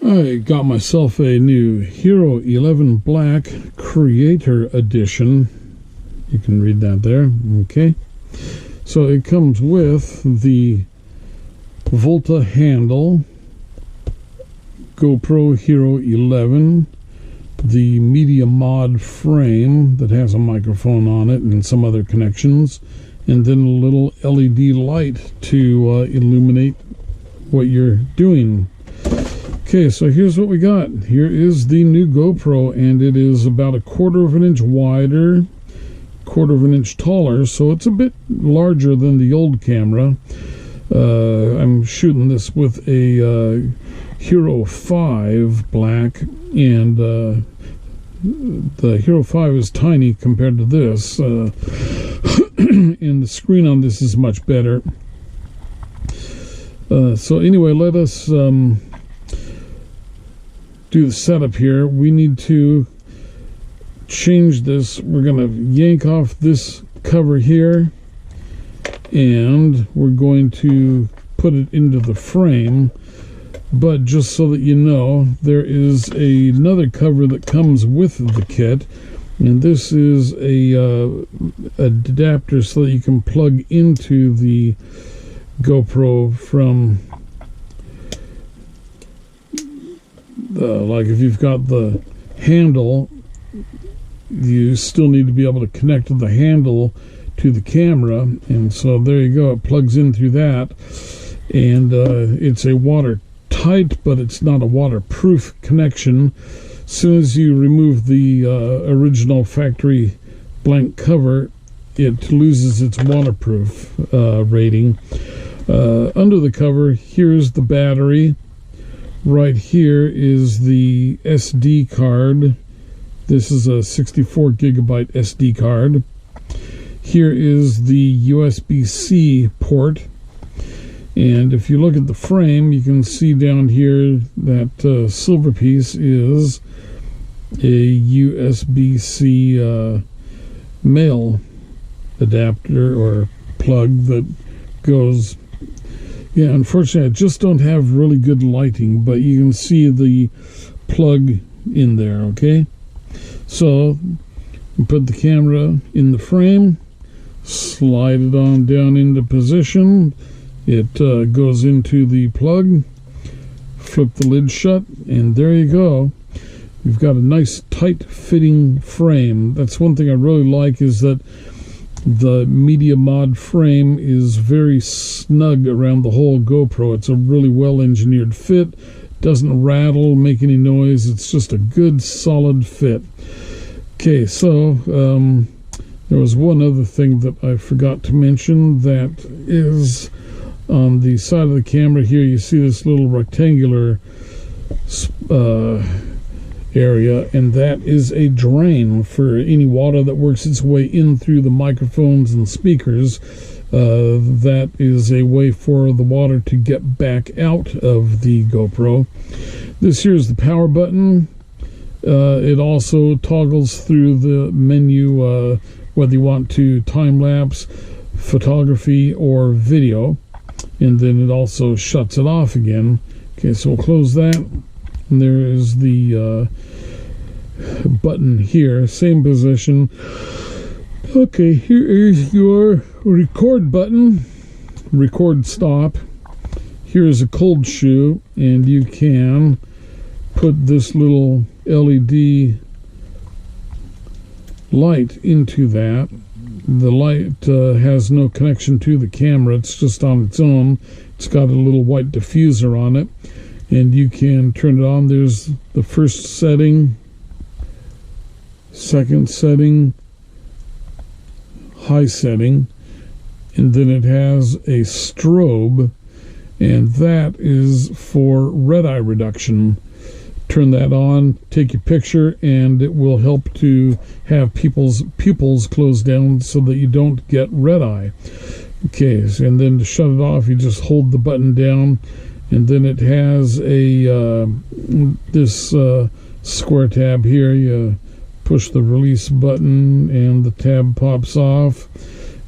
I got myself a new Hero 11 Black Creator Edition. You can read that there. Okay. So it comes with the Volta handle, GoPro Hero 11, the Media Mod frame that has a microphone on it and some other connections, and then a little LED light to illuminate what you're doing. Okay, so here's what we got. Here is the new GoPro, and it is about 1/4 of an inch wider, 1/4 of an inch taller, so it's a bit larger than the old camera. I'm shooting this with a Hero 5 Black, and the Hero 5 is tiny compared to this, and the screen on this is much better. So anyway, let us do the setup here. We need to change this. We're going to yank off this cover here, and we're going to put it into the frame. But just so that you know, there is another cover that comes with the kit, and this is a adapter so that you can plug into the GoPro from like if you've got the handle, you still need to be able to connect the handle to the camera, and so there you go, it plugs in through that, and it's a watertight, but it's not a waterproof connection. As soon as you remove the original factory blank cover, it loses its waterproof rating. Under the cover, here's the battery. Right here is the SD card. This is a 64 gigabyte SD card. Here is the USB-C port. And if you look at the frame, you can see down here that silver piece is a USB-C male adapter or plug that goes. Yeah, unfortunately, I just don't have really good lighting, but you can see the plug in there, okay? So, you put the camera in the frame, slide it on down into position, it goes into the plug, flip the lid shut, and there you go. You've got a nice tight-fitting frame. That's one thing I really like, is that the Media Mod frame is very snug around the whole GoPro. It's a really well-engineered fit. Doesn't rattle, make any noise. It's just a good, solid fit. Okay, so there was one other thing that I forgot to mention. That is on the side of the camera here, you see this little rectangular area, and that is a drain for any water that works its way in through the microphones and speakers. That is a way for the water to get back out of the GoPro. This here is the power button. It also toggles through the menu whether you want to time-lapse, photography, or video, and then it also shuts it off again. Okay, so we'll close that. And there is the button here, same position. Okay, here is your record button, record stop. Here is a cold shoe, and you can put this little LED light into that. The light has no connection to the camera, it's just on its own. It's got a little white diffuser on it, and you can turn it on. There's the first setting, second setting, high setting, and then it has a strobe, and that is for red eye reduction. Turn that on, take your picture, and it will help to have people's pupils close down so that you don't get red eye. Okay, and then to shut it off, you just hold the button down, and then it has a this square tab here. You push the release button, and the tab pops off,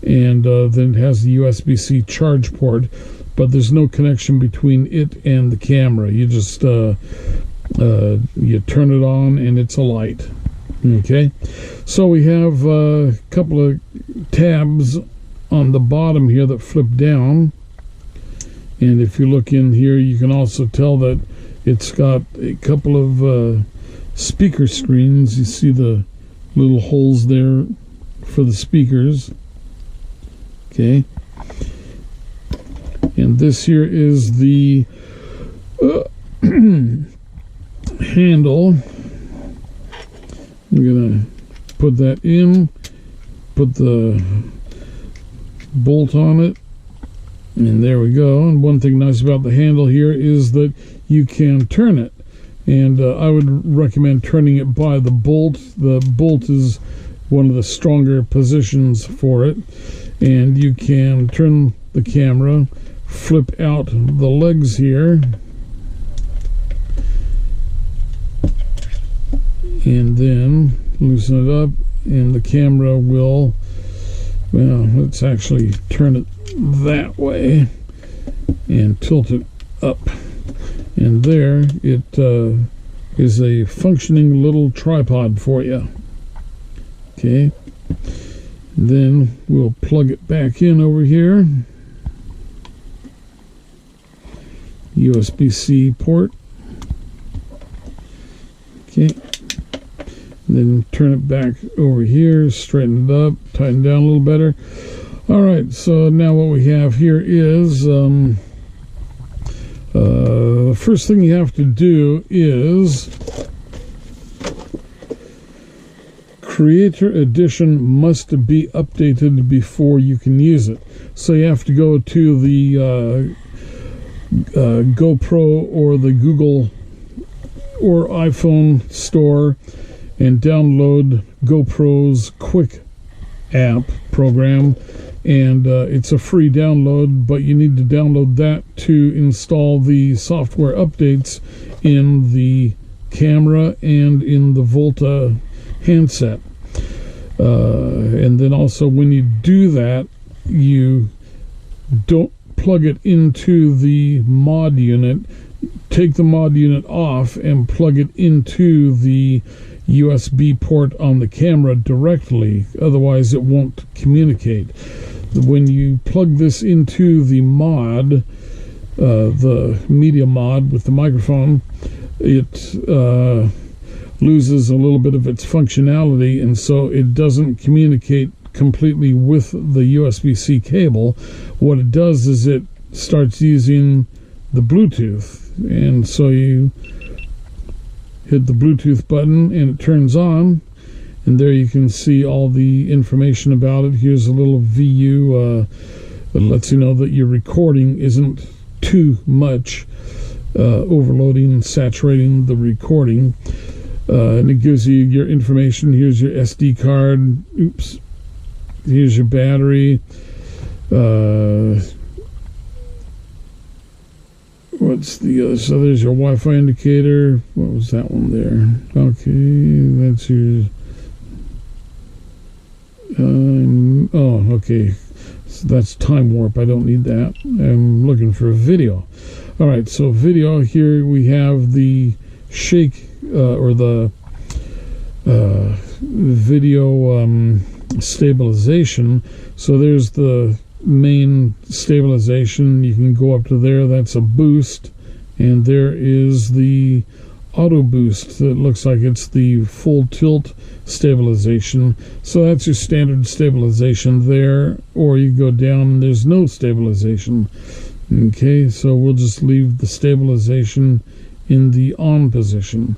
and then it has the USB-C charge port. but there's no connection between it and the camera. You just you turn it on and it's a light. Okay, so we have a couple of tabs on the bottom here that flip down, and if you look in here you can also tell that it's got a couple of speaker screens. You see the little holes there for the speakers. Okay, and this here is the handle. I'm gonna put that in, put the bolt on it, and there we go. And one thing nice about the handle here is that you can turn it, and I would recommend turning it by the bolt. The bolt is one of the stronger positions for it, and you can turn the camera, flip out the legs here, and then loosen it up, and the camera will, well, let's actually turn it that way and tilt it up, and there it is a functioning little tripod for you. Okay, then we'll plug it back in over here, USB-C port. Okay, then turn it back over here, straighten it up, tighten down a little better. All right, so now what we have here is the first thing you have to do is Creator Edition must be updated before you can use it. So you have to go to the GoPro or the Google or iPhone store and download GoPro's Quick app program, and it's a free download, but you need to download that to install the software updates in the camera and in the Volta handset. And then also when you do that, you don't plug it into the mod unit. Take the mod unit off and plug it into the USB port on the camera directly, otherwise it won't communicate. When you plug this into the mod, the media mod with the microphone, it loses a little bit of its functionality, and so it doesn't communicate completely with the USB-C cable. What it does is it starts using the Bluetooth, and so you hit the Bluetooth button and it turns on, and there you can see all the information about it. Here's a little VU that lets you know that your recording isn't too much overloading and saturating the recording, and it gives you your information. Here's your SD card. Oops. Here's your battery. What's the other? So there's your Wi-Fi indicator. What was that one there? Okay, that's your. Oh, okay. So that's time warp. I don't need that. I'm looking for a video. All right. So video. Here we have the shake or the video stabilization. So there's the main stabilization. You can go up to there. That's a boost, and there is the auto boost. It looks like it's the full tilt stabilization. So that's your standard stabilization there, or you go down and there's no stabilization. Okay, so we'll just leave the stabilization in the on position.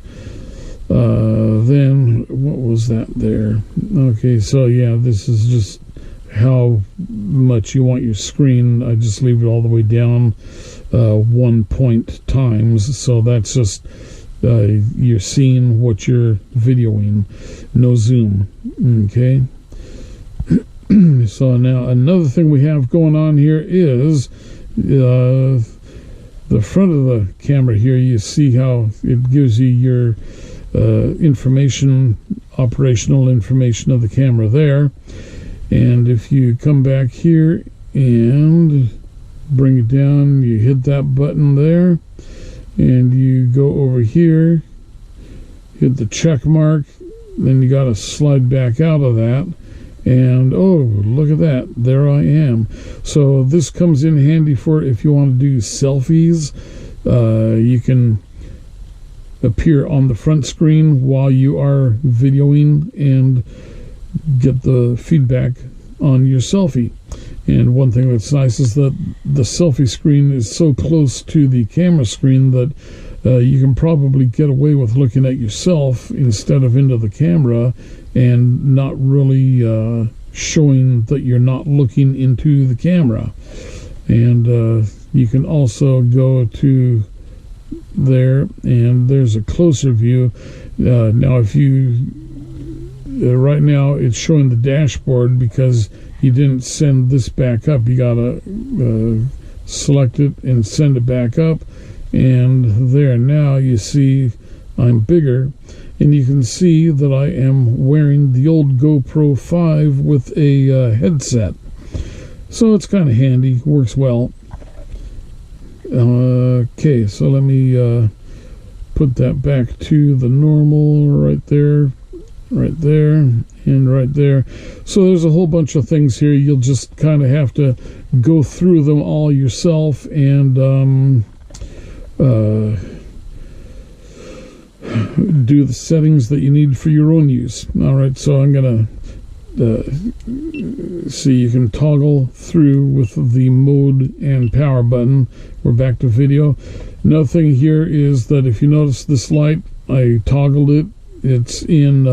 Then what was that there? Okay, so yeah, this is just how much you want your screen. I just leave it all the way down 1 point times, so that's just you're seeing what you're videoing, no zoom. Okay. So now another thing we have going on here is the front of the camera here. You see how it gives you your information, operational information of the camera there. And if you come back here and bring it down, you hit that button there, and you go over here, hit the check mark, then you got to slide back out of that, and oh, look at that, there I am. So this comes in handy for if you want to do selfies. You can appear on the front screen while you are videoing and get the feedback on your selfie. And one thing that's nice is that the selfie screen is so close to the camera screen that you can probably get away with looking at yourself instead of into the camera and not really showing that you're not looking into the camera. And you can also go to there, and there's a closer view. Now if you right now it's showing the dashboard because you didn't send this back up. You gotta select it and send it back up, and there now you see I'm bigger, and you can see that I am wearing the old GoPro 5 with a headset, so it's kind of handy, works well. Okay, so let me put that back to the normal right there, and right there. So there's a whole bunch of things here. You'll just kind of have to go through them all yourself and do the settings that you need for your own use. All right, so I'm gonna see, you can toggle through with the mode and power button. We're back to video. Another thing here is that if you notice this light, I toggled it. It's in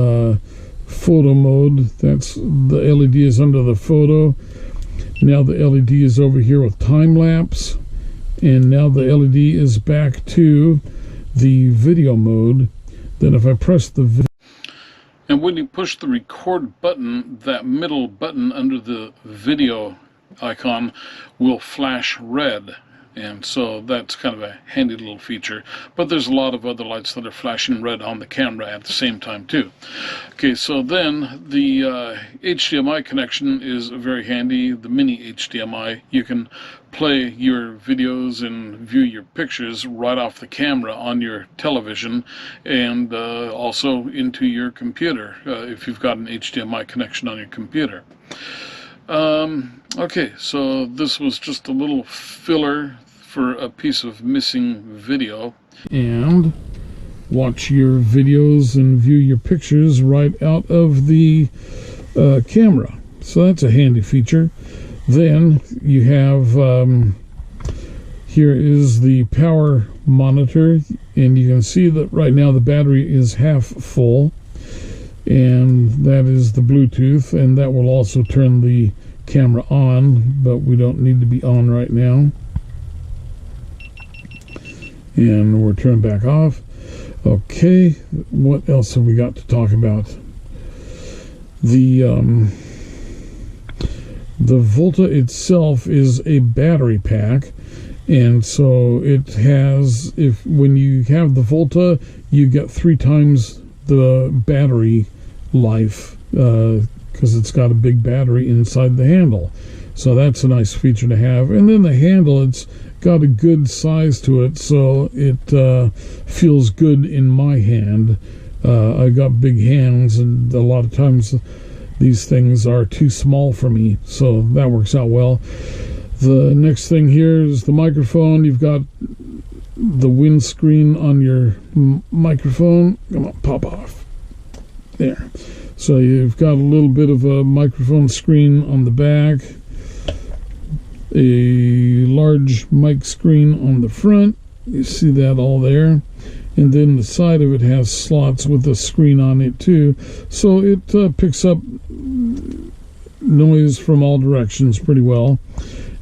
photo mode. That's the LED is under the photo. Now the LED is over here with time lapse, and now the LED is back to the video mode. Then if I press the video, and when you push the record button, that middle button under the video icon will flash red. And so that's kind of a handy little feature. But there's a lot of other lights that are flashing red on the camera at the same time too. Okay, so then the HDMI connection is very handy. The mini HDMI, you can play your videos and view your pictures right off the camera on your television, and also into your computer if you've got an HDMI connection on your computer. Okay, so this was just a little filler for a piece of missing video. And watch your videos and view your pictures right out of the camera. So that's a handy feature. Then you have, here is the power monitor, and you can see that right now the battery is half full. And that is the Bluetooth, and that will also turn the camera on, but we don't need to be on right now. And we're turned back off. Okay, what else have we got to talk about? The Volta itself is a battery pack, and so it has, when you have the Volta, you get 3 times the battery life, because it's got a big battery inside the handle. So that's a nice feature to have. And then the handle, it's got a good size to it, so it feels good in my hand. I've got big hands, and a lot of times these things are too small for me, so that works out well. The next thing here is the microphone. You've got the windscreen on your microphone. Come on, pop off. There. So you've got a little bit of a microphone screen on the back, a large mic screen on the front. You see that all there. And then the side of it has slots with a screen on it too. So it picks up noise from all directions pretty well.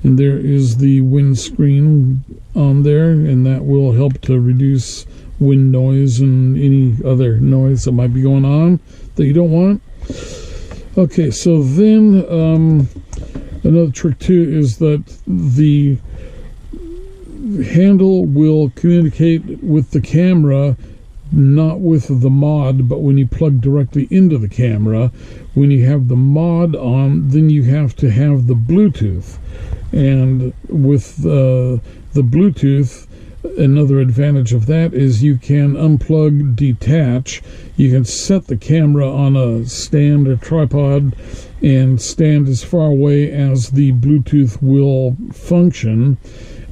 And there is the windscreen on there, and that will help to reduce wind noise and any other noise that might be going on that you don't want. Okay, so then another trick too is that the handle will communicate with the camera, not with the mod, but when you plug directly into the camera. When you have the mod on, then you have to have the Bluetooth. And with the Bluetooth, another advantage of that is you can unplug, detach. You can set the camera on a stand or tripod and stand as far away as the Bluetooth will function.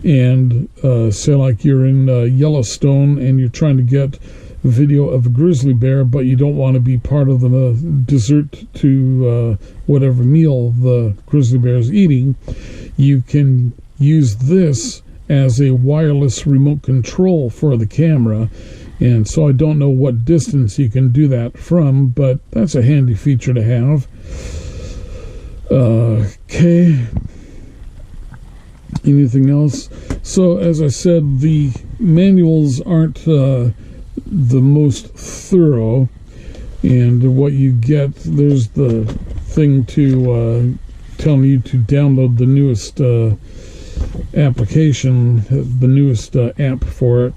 And say like you're in Yellowstone and you're trying to get video of a grizzly bear, but you don't want to be part of the dessert to whatever meal the grizzly bear is eating, you can use this as a wireless remote control for the camera. And so I don't know what distance you can do that from, but that's a handy feature to have. Okay. Anything else? So as I said, the manuals aren't the most thorough, and what you get, there's the thing to telling you to download the newest application, the newest app for it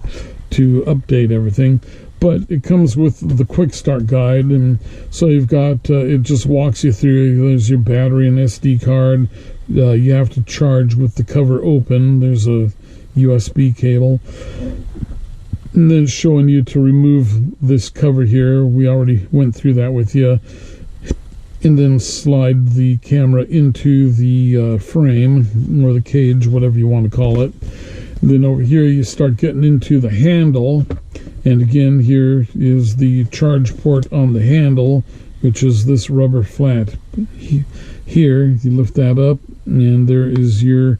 to update everything. But it comes with the quick start guide, and so you've got it just walks you through. There's your battery and SD card. You have to charge with the cover open. There's a USB cable, and then showing you to remove this cover here. We already went through that with you. And then slide the camera into the frame or the cage, whatever you want to call it. And then over here you start getting into the handle, and again here is the charge port on the handle, which is this rubber flat. Here you lift that up and there is your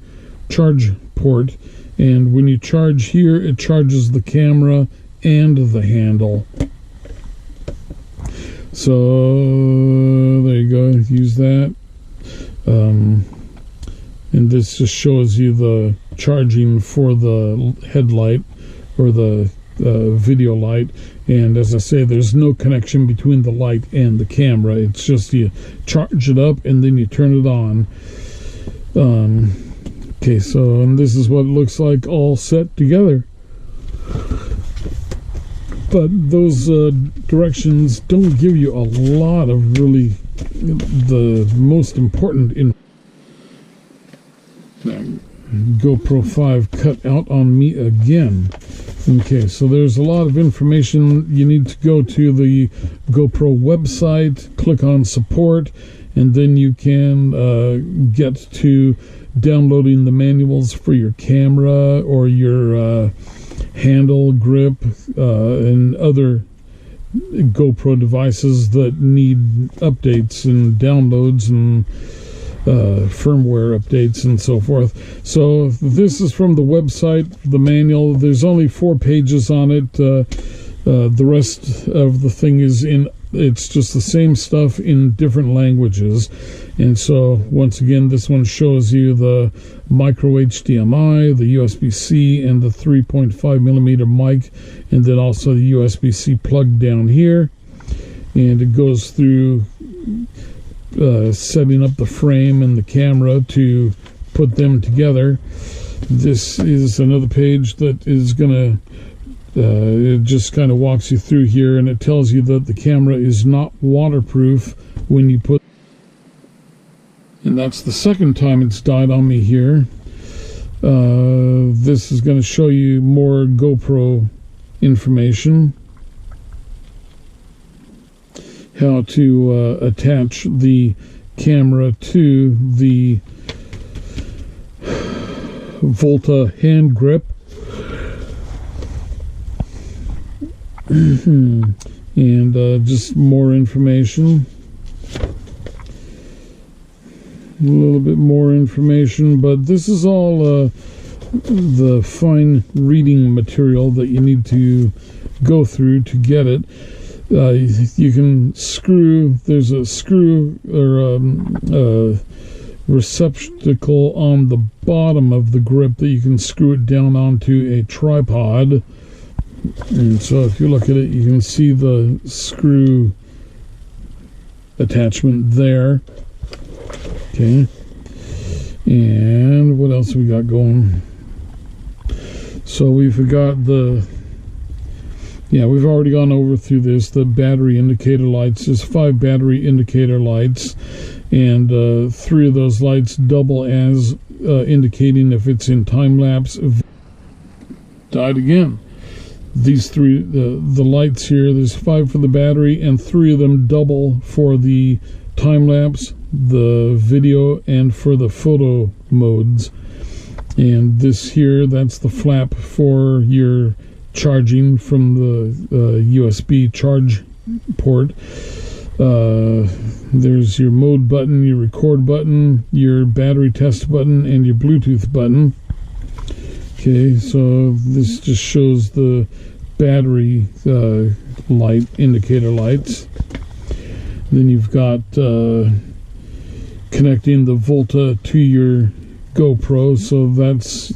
charge port, and when you charge here it charges the camera and the handle. So there you go, use that. And this just shows you the charging for the headlight or the video light. And as I say, there's no connection between the light and the camera. It's just you charge it up and then you turn it on. Okay, so and this is what it looks like all set together. But those directions don't give you a lot of really the most important GoPro 5 cut out on me again. Okay, so there's a lot of information. You need to go to the GoPro website, click on support, and then you can get to downloading the manuals for your camera or your handle, grip, and other GoPro devices that need updates and downloads and firmware updates and so forth. So this is from the website, the manual. There's only 4 pages on it. The rest of the thing is it's just the same stuff in different languages. And so once again, this one shows you the micro HDMI, the USB-C, and the 3.5mm mic, and then also the USB-C plug down here. And it goes through setting up the frame and the camera to put them together. This is another page that is going to it just kind of walks you through here, and it tells you that the camera is not waterproof when you put, and that's the second time it's died on me here. This is going to show you more GoPro information, how to attach the camera to the Volta hand grip. And just more information, a little bit more information, but this is all the fine reading material that you need to go through to get it. You can screw, there's a screw or a receptacle on the bottom of the grip that you can screw it down onto a tripod. And so if you look at it, you can see the screw attachment there. Okay. And what else we got going? So we've got we've already gone over through this, the battery indicator lights. There's 5 battery indicator lights, and 3 of those lights double as indicating if it's in time-lapse. Died again. These three, the lights here, there's 5 for the battery, and 3 of them double for the time-lapse, the video, and for the photo modes. And this here, that's the flap for your charging from the USB charge port. There's your mode button, your record button, your battery test button, and your Bluetooth button. Okay, so this just shows the battery light, indicator lights. Then you've got connecting the Volta to your GoPro, so that's,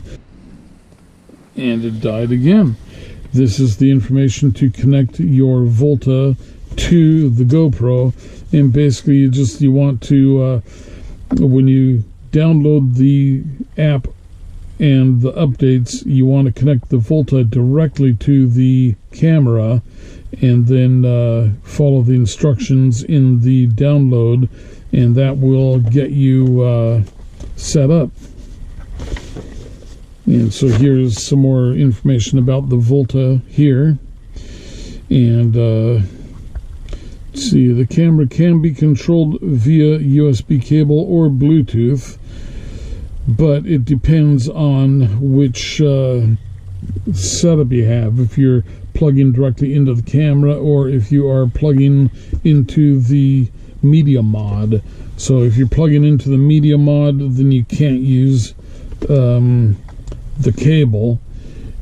and it died again. This is the information to connect your Volta to the GoPro, and basically you want to when you download the app and the updates, you want to connect the Volta directly to the camera, and then follow the instructions in the download, and that will get you set up. And so here's some more information about the Volta here. And let's see, the camera can be controlled via USB cable or Bluetooth, but it depends on which setup you have. If you're plugging directly into the camera, or if you are plugging into the media mod. So if you're plugging into the media mod, then you can't use the cable.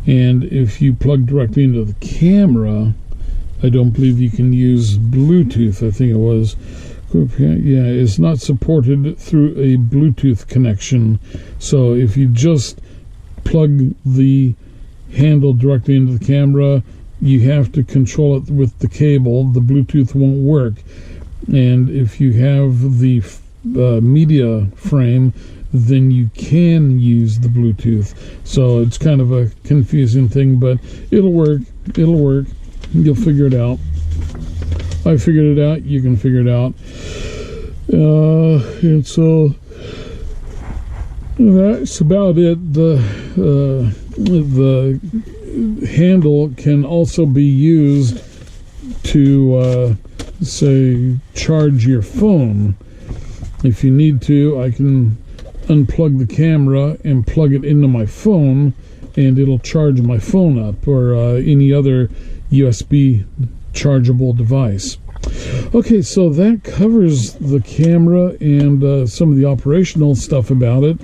And if you plug directly into the camera, I don't believe you can use Bluetooth, I think it was. Yeah, it's not supported through a Bluetooth connection. So if you just plug the handle directly into the camera, you have to control it with the cable. The Bluetooth won't work. And if you have the media frame, then you can use the Bluetooth. So it's kind of a confusing thing, but it'll work. It'll work. You'll figure it out. I figured it out. You can figure it out. And so that's about it. The handle can also be used to say charge your phone. If you need to, I can unplug the camera and plug it into my phone, and it'll charge my phone up, or any other USB chargeable device. Okay, so that covers the camera and some of the operational stuff about it.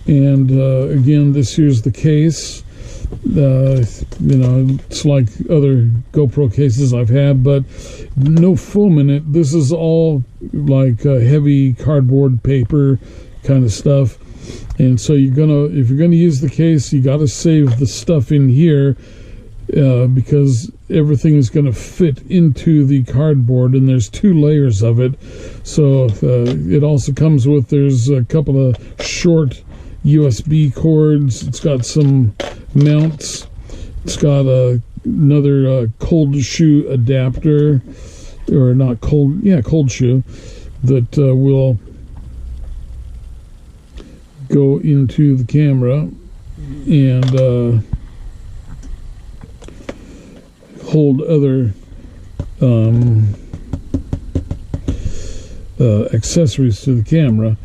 And again, this here's the case. It's like other GoPro cases I've had, but no foam in it. This is all like heavy cardboard paper kind of stuff. And so if you're gonna use the case, you got to save the stuff in here, because everything is going to fit into the cardboard, and there's 2 layers of it. So it also comes with, there's a couple of short USB cords. It's got some mounts. It's got another cold shoe adapter, or not cold, cold shoe, that will go into the camera and hold other accessories to the camera.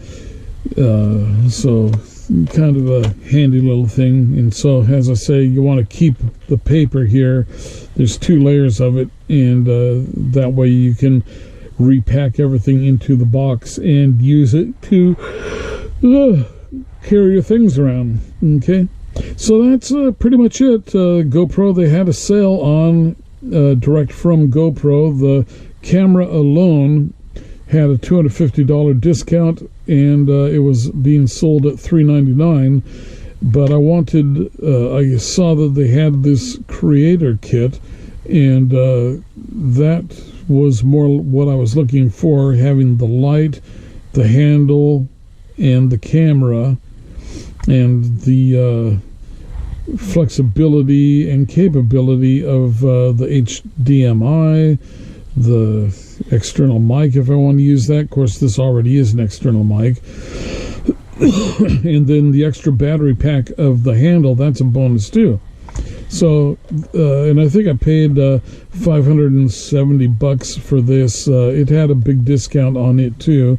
So kind of a handy little thing. And so, as I say, you want to keep the paper here. There's 2 layers of it, and that way you can repack everything into the box and use it to carry your things around. Okay, so that's pretty much it. GoPro, they had a sale on direct from GoPro. The camera alone had a $250 discount, and it was being sold at $399. But I saw that they had this creator kit, and that was more what I was looking for, having the light, the handle, and the camera, and the flexibility and capability of the HDMI, the external mic if I want to use that. Of course, this already is an external mic. And then the extra battery pack of the handle, that's a bonus too. So, and I think I paid $570 for this. It had a big discount on it too.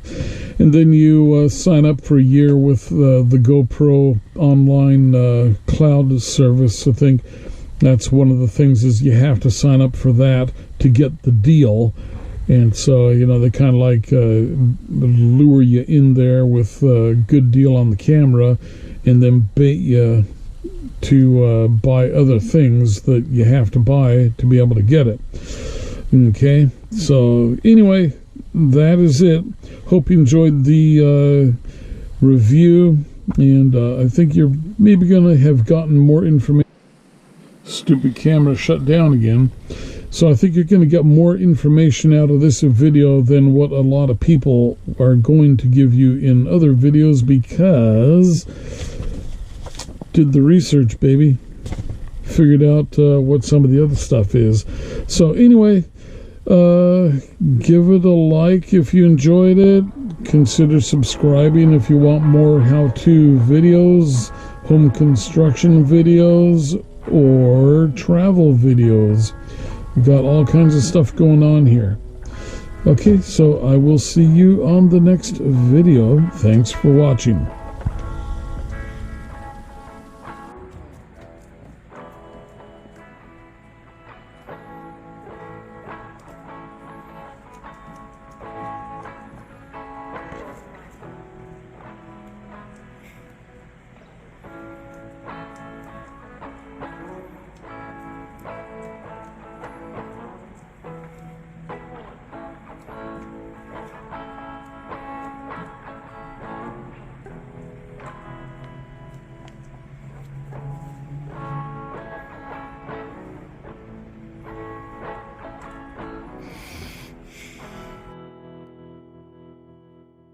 And then you sign up for a year with the GoPro online cloud service. I think that's one of the things, is you have to sign up for that to get the deal. And so, you know, they kind of like lure you in there with a good deal on the camera, and then bait you to buy other things that you have to buy to be able to get it. Okay, so anyway, that is it. Hope you enjoyed the review, and I think you're maybe going to have gotten more information. Stupid camera shut down again. So I think you're going to get more information out of this video than what a lot of people are going to give you in other videos, because did the research, baby. Figured out what some of the other stuff is. So anyway, give it a like if you enjoyed it. Consider subscribing if you want more how-to videos, home construction videos, or travel videos. We got all kinds of stuff going on here. Okay, so I will see you on the next video. Thanks for watching.